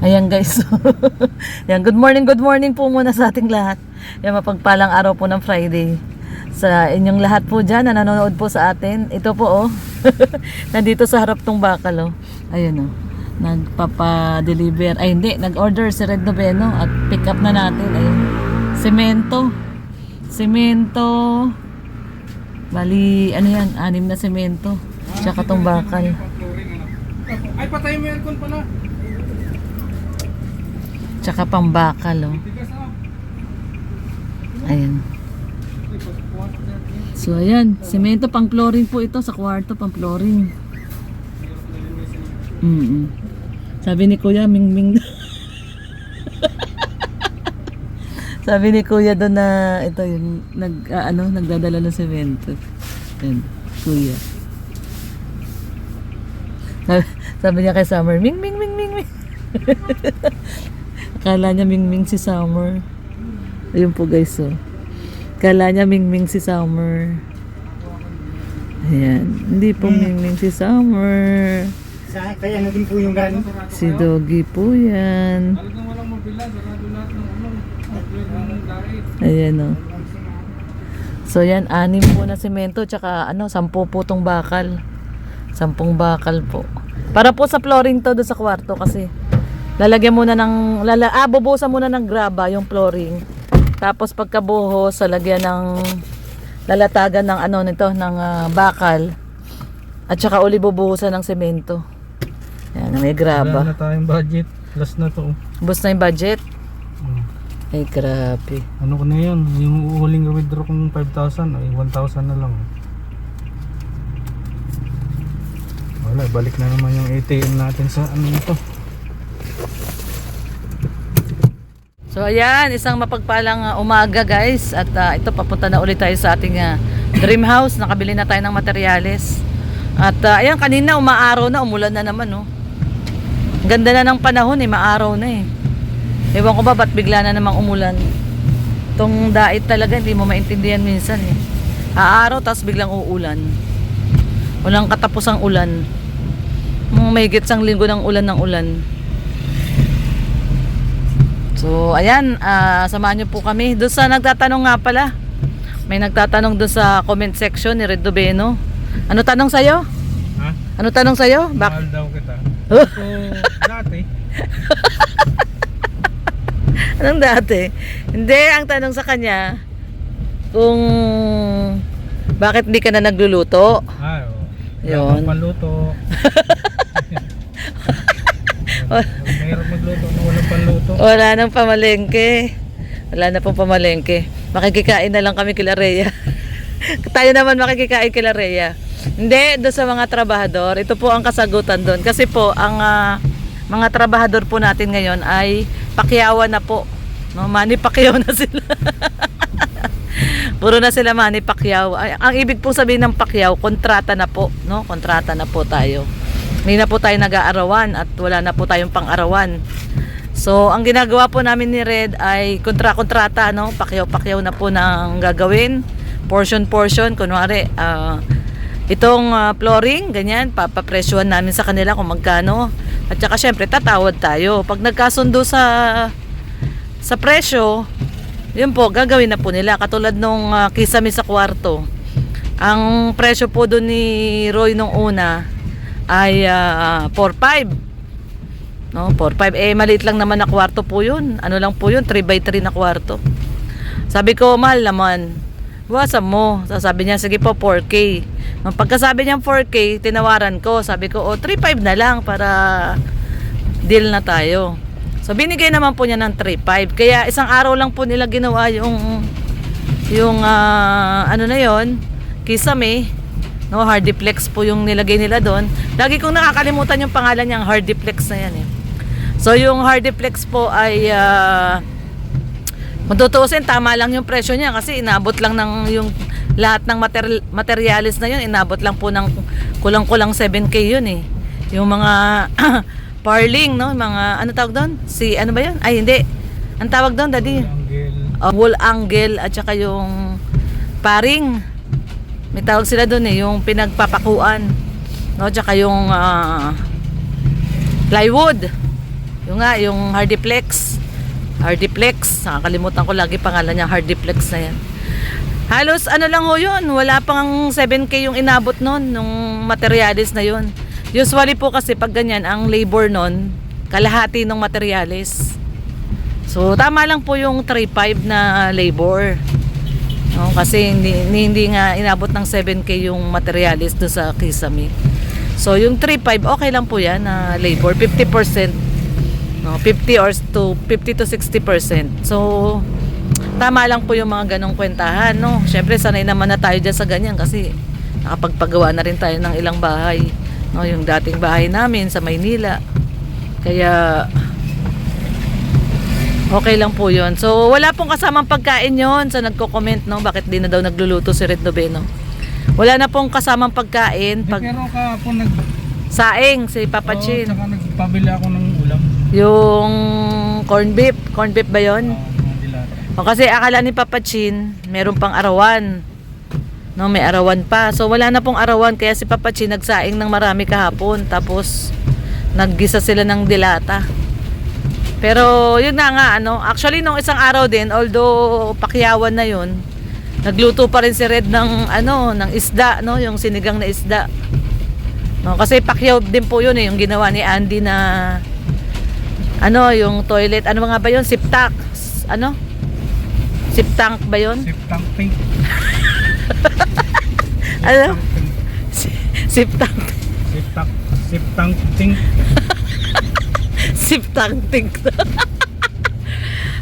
Ayan guys. Yan, good morning po muna sa ating lahat. Yan, mapagpalang araw po ng Friday. Sa inyong lahat po dyan na nanonood po sa atin. Ito po oh. Nandito sa harap tong bakal oh. Ayun oh. Nagpapa-deliver. Ay hindi, nag-order si Red Noveno at pick up na natin. Ayun. Semento. Bali, ano yan? 6 na semento. Tsaka tong bakal. Ay, patay mo aircon pala. Tsaka pambakal oh. Ayan. So ayan, semento pang flooring po ito sa kwarto, pang flooring. Sabi ni Kuya Mingming. Sabi ni Kuya doon na ito yung nagdadala ng semento. Ayan, Kuya. Sabi niya kay Summer, Ming. Akala niya Mingming si Summer. Ayun po guys oh. Akala niya Mingming si Summer. Ayan. Hindi po Mingming si Summer. Kaya na din po yung galing. Si Doggy po yan. Talagang walang mabila. Sarado lahat ng Ayan oh. So yan, 6 po na semento. Tsaka 10 po tong bakal. 10 bakal po. Para po sa flooring to doon sa kwarto kasi lalagyan muna ng bubuhusan muna ng graba yung flooring. Tapos pagkabuhos, lalagyan ng lalatagan ng bakal. At saka uli bubuhusan ng semento. Yan, may graba. Wala na tayong budget. Last na to. Bus na yung budget. Ay, grabe. Ano ko na yan? Yung huling withdraw kong 5,000 ay 1,000 na lang. Wala, balik na naman yung ATM natin sa ito. So ayan, isang mapagpalang umaga guys. At ito, papunta na ulit tayo sa ating dream house. Nakabili na tayo ng materyales. At ayan, kanina umaaraw na, umulan na naman oh. Ganda na ng panahon maaraw na Ewan ko ba ba't bigla na namang umulan. Itong dait talaga, hindi mo maintindihan minsan Aaraw, tapos biglang uulan. Walang katapusang ulan. May gitsang linggo ng ulan. So, ayan, samahan nyo po kami. Doon sa nagtatanong nga pala, may nagtatanong doon sa comment section ni Red Noveno. Ano tanong sa'yo? Ha? Ano tanong sa'yo? Mahal daw kita. So, dati. Anong dati? Hindi, ang tanong sa kanya, kung bakit hindi ka na nagluluto? Oo. Yun. Panluto. Mahirap magluto na walang panluto. Wala nang pamalengke. Wala na pong pamalengke. Makikikain na lang kami kila Rhea. Tayo naman makikikain kila Rhea. Hindi, doon sa mga trabahador. Ito po ang kasagutan doon. Kasi po, ang mga trabahador po natin ngayon ay pakyawan na po. No, Manny Pacquiao na sila. Puro na sila Manny Pacquiao. Ang ibig po sabihin ng Pacquiao, kontrata na po. No? Kontrata na po tayo. Hindi na po tayo nag-aarawan at wala na po tayong pang-arawan. So, ang ginagawa po namin ni Red ay kontrata, no? Pakyaw na po ng gagawin. Portion. Kunwari, itong flooring, ganyan, papapresyuhan namin sa kanila kung magkano. At saka syempre, tatawad tayo. Pag nagkasundo sa presyo, yun po, gagawin na po nila. Katulad nung kisame sa kwarto. Ang presyo po doon ni Roy nung una ay 4.5. No, 4.5 maliit lang naman na kwarto po 'yun. Ano lang po 'yun, 3x3 na kwarto. Sabi ko, mahal naman. Bawasan mo. Sabi niya, sige po 4K. Nung pagkasabi niya 4K, tinawaran ko. Sabi ko, 3.5 na lang para deal na tayo. So binigay naman po niya ng 3.5. Kaya isang araw lang po nila ginawa yung ano na 'yon, kisame. No, Hardiplex po yung nilagay nila doon. Lagi kong nakakalimutan yung pangalan niyang Hardiplex na yan So yung Hardiplex po ay kung tutuusin, tama lang yung presyo niya kasi inabot lang ng yung lahat ng materialis na yun, inabot lang po ng kulang-kulang 7K yun Yung mga parling, no, mga ano tawag doon? Ano ba yun? Ay hindi. Ang tawag doon, daddy? Wall angle at saka yung paring. May tawag sila doon yung pinagpapakuan. No, tsaka yung plywood. Yung nga, yung Hardiplex. Hardiplex. Nakakalimutan ko lagi pangalan niya, Hardiplex na yan. Halos ano lang ho yun, wala pang 7K yung inabot nun, nung materialis na yun. Usually po kasi pag ganyan, ang labor nun, kalahati ng materialis. So tama lang po yung 3.5 na labor. No, kasi hindi nga inabot ng 7K yung materialis doon sa Kisame. So yung 3.5 okay lang po yan na labor, 50%. No, 50 to 60%. So tama lang po yung mga ganong kwentahan, no. Syempre sanay naman na tayo diyan sa ganyan kasi nakapagpagawa na rin tayo ng ilang bahay. No, yung dating bahay namin sa Maynila. Kaya okay lang po yun. So wala pong kasamang pagkain yon sa nagko-comment, no, bakit di na daw nagluluto si Red Noveno. Wala na pong kasamang pagkain. Pero kahapon Saing si Papa Chin. Tsaka nagpabili ako ng ulam. Yung corn beef ba yon? Mga dilata. O kasi akala ni Papa Chin, meron pang arawan. No, may arawan pa. So wala na pong arawan kaya si Papa Chin nagsaing ng marami kahapon. Tapos naggisa sila ng dilata. Pero yun na nga, ano, actually nung isang araw din, although pakyawan na yun, nagluto pa rin si Red ng ano, ng isda, no, yung sinigang na isda. No, kasi pakyaw din po yun eh, yung ginawa ni Andy na ano, yung toilet, ano nga ba yun? Siptak. Ano? Siptank ba yun? Siptang pink. Ano? Siptank. Siptang pink. Siptang tink.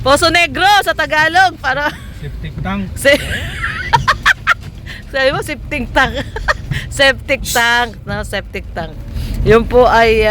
Poso Negro sa Tagalog para Septic tank. sabi mo septic tank. Septic tank, no, septic tank. Yun po ay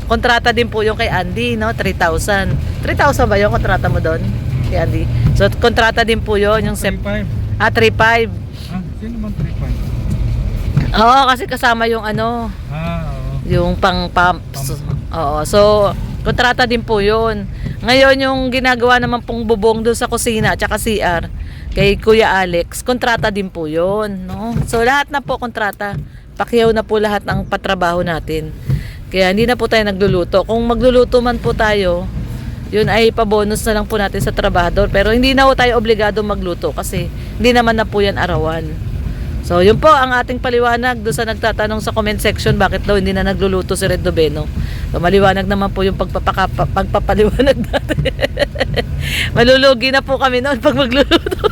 kontrata din po yung kay Andy, no, 3,000. 3,000 ba yung kontrata mo doon kay Andy? So kontrata din po yun yung 3.5. 3.5. Sino bang 3.5? Oo, kasi kasama yung ano, Oo. yung pang pumps. Oo, so kontrata din po yun. Ngayon yung ginagawa naman pong bubong doon sa kusina at saka CR kay Kuya Alex, kontrata din po yun, no? So lahat na po kontrata. Pakyaw na po lahat ng patrabaho natin. Kaya hindi na po tayo nagluluto. Kung magluluto man po tayo, yun ay pabonus na lang po natin sa trabahador. Pero hindi na po tayo obligado magluto kasi hindi naman na po yan arawan. So yun po ang ating paliwanag doon sa nagtatanong sa comment section bakit daw hindi na nagluluto si Red Noveno. So maliwanag naman po yung pagpapaliwanag natin. Malulugi na po kami noon pag magluluto.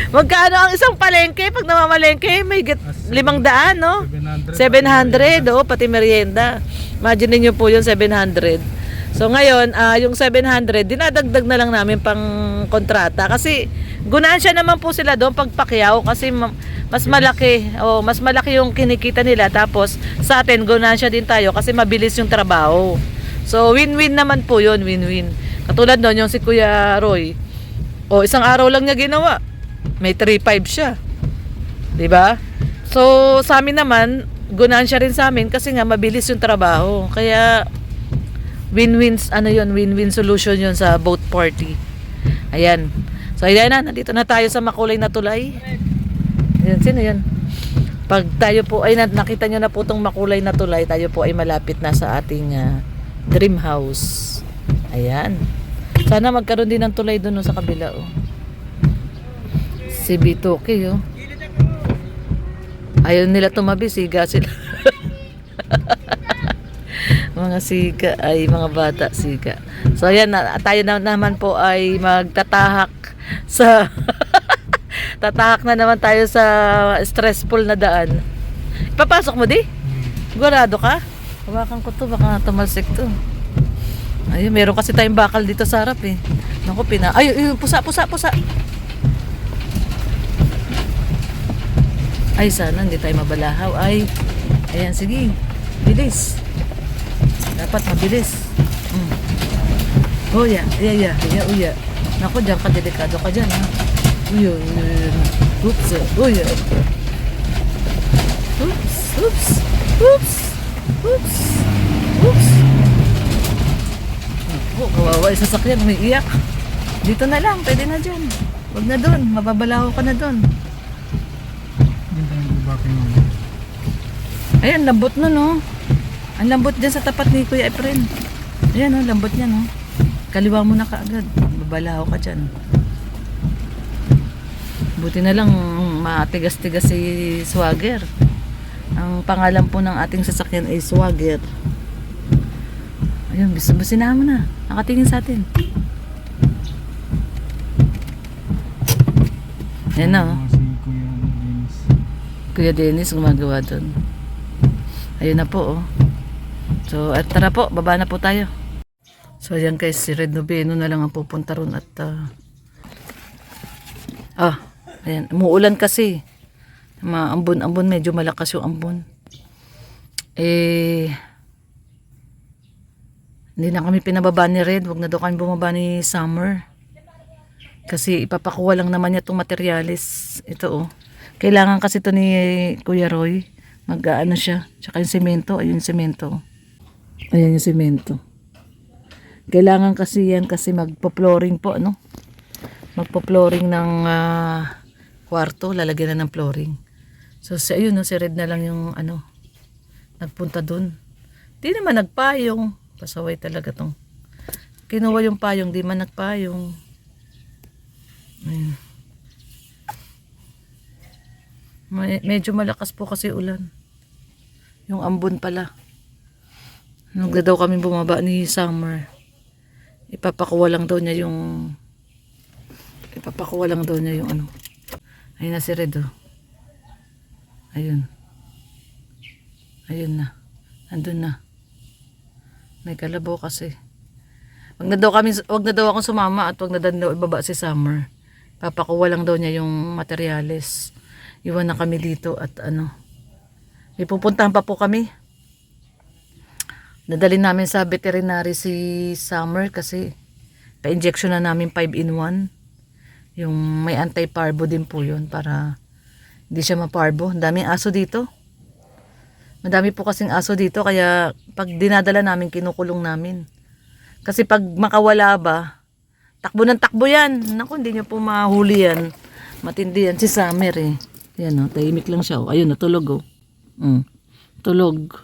Magkano ang isang palengke? Pag namamalengke may 500, no? 700, oh, pati merienda. Imagine niyo po yung 700. So ngayon, yung 700 dinadagdag na lang namin pang kontrata kasi gunansya naman po sila doon pagpakyaw kasi mas malaki, mas malaki yung kinikita nila, tapos sa atin gunansya din tayo kasi mabilis yung trabaho. So win-win naman po yun, win-win. Katulad doon yung si Kuya Roy, isang araw lang niya ginawa, may 3.5 siya, di ba? So sa amin naman gunansya rin sa amin kasi nga mabilis yung trabaho, kaya win-win, win-win solution yun sa both party. Ayan. So ayan na, nandito na tayo sa makulay na tulay. Ayan, sino yun? Pag tayo po ay nakita nyo na po itong makulay na tulay, tayo po ay malapit na sa ating dream house. Ayan. Sana magkaroon din ng tulay doon sa kabila. Si Bitoke, ayaw nila tumabi, siga sila. Mga siga ay mga bata, siga. So ayan, tayo naman po ay magtatahak sa tatahak na naman tayo sa stressful na daan. Ipapasok mo di? Sigurado ka? Hawakan ko to, baka tumalsik to. Ayun, meron kasi tayong bakal dito sa harap eh. Naku, pusa. Ay, sana hindi tayo mabalahaw. Ay, ayan, sige. Bilis. Dapat mabilis. Uya. Naku, dyan ka, delikado ka dyan, ha. Uya. Oops. Uya. Oops. Naku, kawawa yung sasakyan, may iyak. Dito na lang, pwede na dyan. Huwag na doon, mababalaho ka na doon. Ayan, lambot nun, no. Ang lambot dyan sa tapat ni Kuya Efren. Ayan oh, lambot niya no. Kaliwa mo na kaagad. Babalaho ka dyan. Buti na lang matigas-tigas si Swagger. Ang pangalan po ng ating sasakyan ay Swagger. Ayun, busin mo na. Nakatingin sa atin. Ayan na oh. Si Kuya Dennis. Kuya Dennis gumagawa doon. Ayun na po oh. So at tara po, baba na po tayo. So ayan guys, si Red Noveno na lang ang pupunta ron at ayan, umuulan kasi. Ambon-ambon, medyo malakas yung ambon. Hindi na kami pinababa ni Red, wag na daw kami bumaba ni Summer. Kasi ipapakuha lang naman niya itong materialis. Ito oh. Kailangan kasi ito ni Kuya Roy. Mag-ano siya. Tsaka yung semento. Ayun yung semento. Ayan yung semento. Kailangan kasi yan kasi magpo-flooring po, ano? Magpo-flooring ng kwarto, lalagyan na ng flooring. So ayun no, si Red na lang yung ano, nagpunta dun. Di naman nagpayong. Pasaway talaga tong. Kinuha yung payong, di man nagpayong. Ayun. Medyo malakas po kasi ulan. Yung ambon pala. Nagda daw kami bumaba ni Summer. Ipapakuha lang daw niya yung ano. Ayun na si Red oh. Ayun. Ayun na. Andun na. May kalabaw kasi. Wag na daw akong sumama at wag na daw ibaba si Summer. Papakuha lang daw niya yung materyales. Iwan na kami dito at ano. May pupuntahan pa po kami. Nadali namin sa veterinary si Summer kasi pa-injection na namin 5-in-1. Yung may anti-parvo din po yun para hindi siya ma-parvo. Ang daming aso dito. Madami po kasing aso dito kaya pag dinadala namin kinukulong namin. Kasi pag makawala ba, takbo ng takbo yan. Naku, hindi niyo po mahuli yan. Matindi yan si Summer eh. Yan o, tahimik lang siya. Ayun, natulog o. Tulog.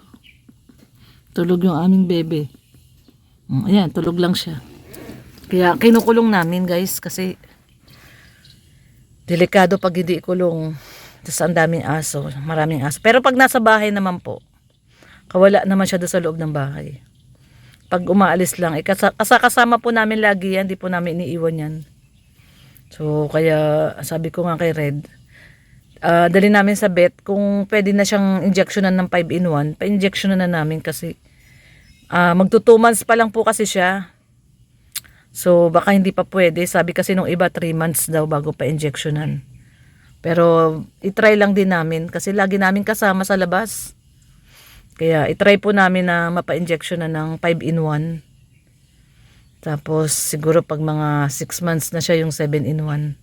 Tulog yung aming bebe. Ayan, tulog lang siya. Kaya kinukulong namin guys kasi delikado pag hindi ikulong. Tapos ang daming aso, maraming aso. Pero pag nasa bahay naman po, kawala naman siya doon sa loob ng bahay. Pag umaalis lang, kasama po namin lagi yan, di po namin iniiwan yan. So kaya sabi ko nga kay Red, dali namin sa vet kung pwede na siyang injectionan ng 5-in-1, pa-injectionan na namin kasi magto 2 months pa lang po kasi siya. So baka hindi pa pwede. Sabi kasi nung iba 3 months daw bago pa-injectionan. Pero itry lang din namin kasi lagi namin kasama sa labas. Kaya itry po namin na mapa-injectionan ng 5-in-1. Tapos siguro pag mga 6 months na siya yung 7-in-1.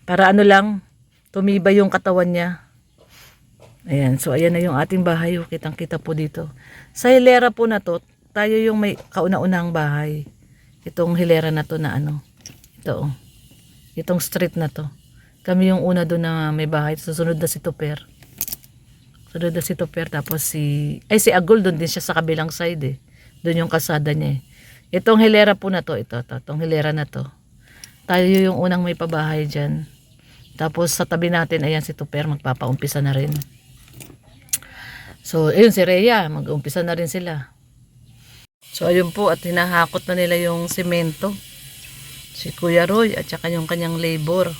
Para ano lang, tumibay yung katawan niya. Ayan, so ayan na yung ating bahay. Kitang-kita po dito. Sa hilera po na to, tayo yung may kauna-unahang bahay. Itong hilera na to na ano. Ito oh. Itong street na to. Kami yung una doon na may bahay. Susunod na si Tuper. Sunod na si Tuper. Tapos si Agul doon din siya sa kabilang side eh. Doon yung kasada niya eh. Itong hilera po na to. Itong hilera na to. Tayo yung unang may pabahay dyan. Tapos sa tabi natin, ayan si Tuper, magpapaumpisa na rin. So, ayun si Rhea, mag-umpisa na rin sila. So, ayun po, at hinahakot na nila yung semento. Si Kuya Roy, at saka yung kanyang labor.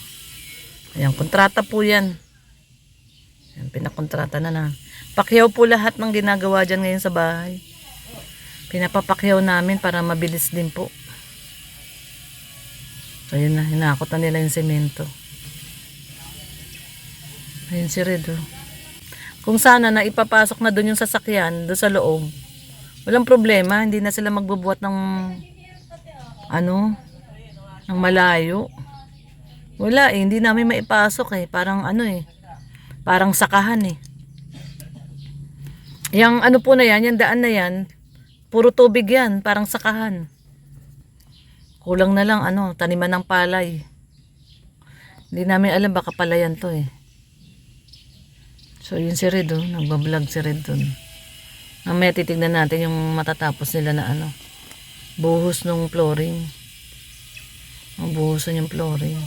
Ayan, kontrata po yan. Ayan, pinakontrata na. Pakyaw po lahat ng ginagawa dyan ngayon sa bahay. Pinapapakyaw namin para mabilis din po. So, ayun na, hinahakot na nila yung semento. Ayun si Red oh. Kung sana na ipapasok na doon yung sasakyan doon sa loob, walang problema, hindi na sila magbubuhat ng ng malayo. Wala eh, hindi namin maipasok eh, parang parang sakahan eh. Yang po na yan, yung daan na yan, puro tubig yan, parang sakahan. Kulang na lang taniman ng palay. Hindi namin alam baka palayan to eh. So yun si Red oh, nagbablog si Red dun. Mamaya titignan natin yung matatapos nila na ano, buhos ng flooring. Buhusan yung flooring.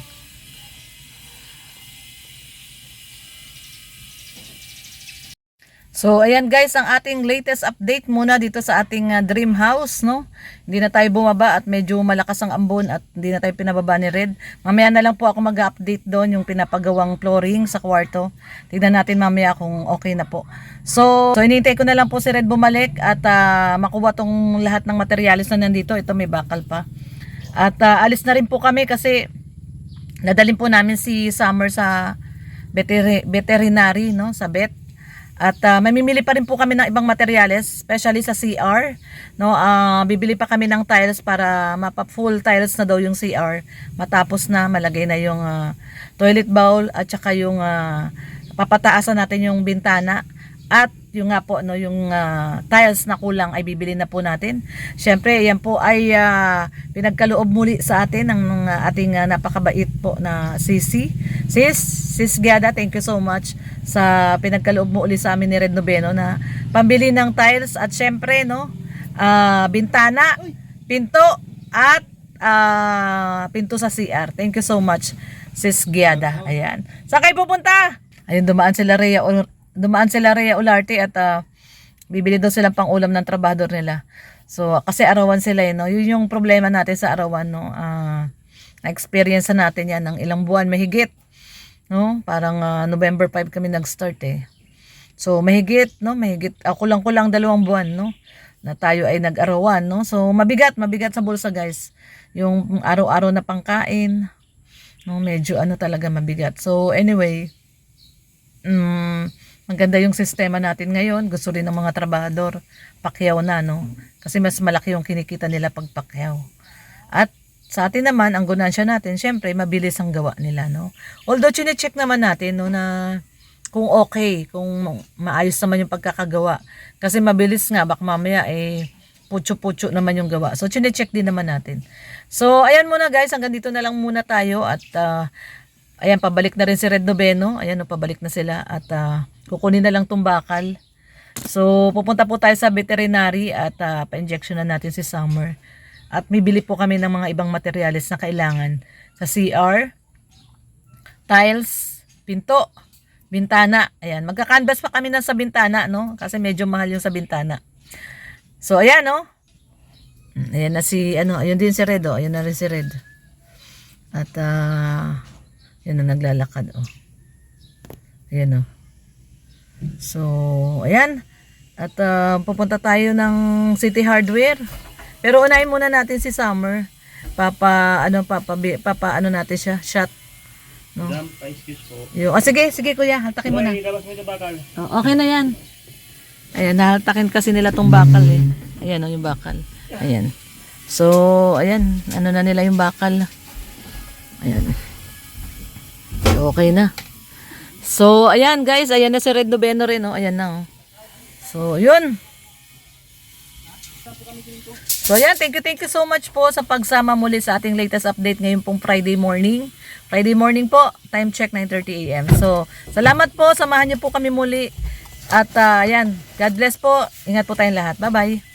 So, ayan guys, ang ating latest update muna dito sa ating dream house, no? Hindi na tayo bumaba at medyo malakas ang ambon at hindi na tayo pinababa ni Red. Mamaya na lang po ako mag-update doon yung pinapagawang flooring sa kwarto. Tignan natin mamaya kung okay na po. So hinihintay ko na lang po si Red bumalik at makuha tong lahat ng materialis na nandito. Ito may bakal pa. At alis na rin po kami kasi nadalhin po namin si Summer sa veterinary, no? Sa vet. At mamimili pa rin po kami ng ibang materyales, especially sa CR, no? Bibili pa kami ng tiles para mapa-full tiles na daw yung CR. Matapos na malagay na yung toilet bowl at saka yung papataasan natin yung bintana. At yung nga po, no, yung tiles na kulang ay bibili na po natin. Syempre, yan po ay pinagkaloob muli sa atin ng ating napakabait po na Sisi. Sis Giada, thank you so much sa pinagkaloob mo uli sa amin ni Red Noveno na pambili ng tiles at syempre, no, bintana, pinto at pinto sa CR. Thank you so much, Sis Giada. Ayan. Saan kayo pupunta? Ayun, dumaan sila Rhea Olarte at bibili daw silang pang ulam ng trabahador nila. So kasi arawan sila, no? Yun yung problema natin sa arawan, no? Na-experience natin yan ng ilang buwan mahigit, no? Parang November 5 kami nag-start eh. So mahigit, no? Mahigit kulang 2 buwan, no? Na tayo ay nag-arawan, no? So mabigat sa bulsa, guys. Yung araw-araw na pangkain, no? Medyo talaga mabigat. So anyway, maganda yung sistema natin ngayon. Gusto rin ng mga trabahador. Pakyaw na, no? Kasi mas malaki yung kinikita nila pag pakyaw. At sa atin naman, ang ganansya natin, syempre, mabilis ang gawa nila, no? Although, chine-check naman natin, no, na kung okay, kung maayos naman yung pagkakagawa. Kasi mabilis nga, baka mamaya, putyo-putyo naman yung gawa. So, chine-check din naman natin. So, ayan muna guys, hanggang dito na lang muna tayo. At, ayan, pabalik na rin si Red Noveno. Ayan, pabalik na sila. At, kukunin na lang tong bakal. So, pupunta po tayo sa veterinary at pa-injection na natin si Summer. At bibili po kami ng mga ibang materyales na kailangan sa CR, tiles, pinto, bintana. Ayan, magka-canvas pa kami sa bintana, no? Kasi medyo mahal yung sa bintana. So, ayan, no? Ayan na si, ayun din si Red, oh. Ayun na rin si Red. At, yun na naglalakad, oh. Ayan, oh. So, ayan. At pupunta tayo ng City Hardware. Pero unahin muna natin si Summer. Ano natin siya, shot. No? Excuse po. Sige kuya, haltakin mo na. Ilabas mo ito bakal. Oh, okay na yan. Ayan, nahaltakin kasi nila tong bakal eh. Ayan, yung bakal. Ayan. So, ayan, ano na nila yung bakal. Ayan. Okay na. So, ayan guys, ayan na si Red Noveno rin, oh. Ayan na, oh. So, yun. So, ayan, thank you so much po sa pagsama muli sa ating latest update ngayon pong Friday morning. Friday morning po, time check 9:30 AM. So, salamat po, samahan niyo po kami muli. At, ayan, God bless po. Ingat po tayong lahat. Bye-bye.